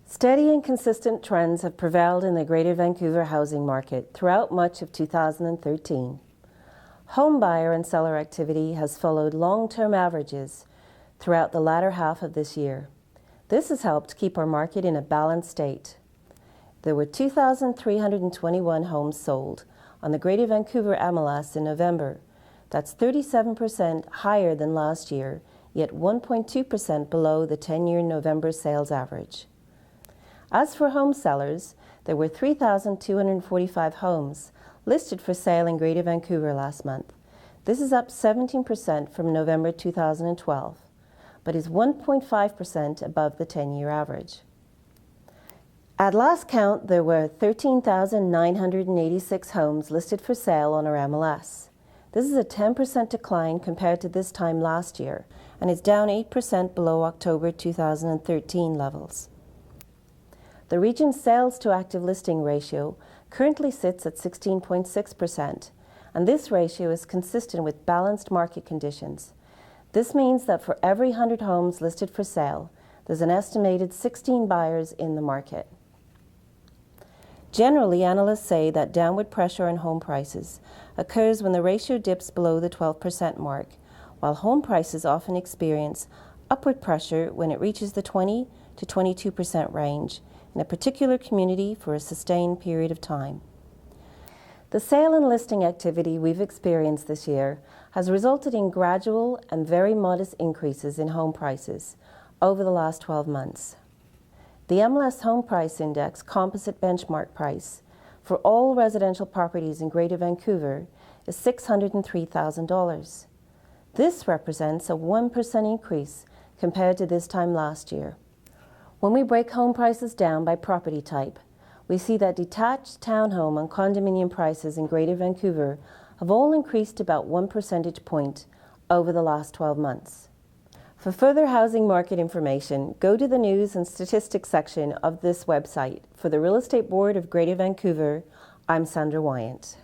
Steady and consistent trends have prevailed in the Greater Vancouver housing market throughout much of 2013. Home buyer and seller activity has followed long-term averages throughout the latter half of this year. This has helped keep our market in a balanced state. There were 2,321 homes sold on the Greater Vancouver MLS in November. That's 37% higher than last year, yet 1.2% below the 10-year November sales average. As for home sellers, there were 3,245 homes listed for sale in Greater Vancouver last month. This is up 17% from November 2012, but is 1.5% above the 10-year average. At last count, there were 13,986 homes listed for sale on our MLS. This is a 10% decline compared to this time last year, and is down 8% below October 2013 levels. The region's sales to active listing ratio currently sits at 16.6%, and this ratio is consistent with balanced market conditions. This means that for every 100 homes listed for sale, there's an estimated 16 buyers in the market. Generally, analysts say that downward pressure on home prices occurs when the ratio dips below the 12% mark, while home prices often experience upward pressure when it reaches the 20 to 22% range in a particular community for a sustained period of time. The sale and listing activity we've experienced this year has resulted in gradual and very modest increases in home prices over the last 12 months. The MLS Home Price Index composite benchmark price for all residential properties in Greater Vancouver is $603,000. This represents a 1% increase compared to this time last year. When we break home prices down by property type, we see that detached townhome and condominium prices in Greater Vancouver have all increased about 1 percentage point over the last 12 months. For further housing market information, go to the News and Statistics section of this website. For the Real Estate Board of Greater Vancouver, I'm Sandra Wyant.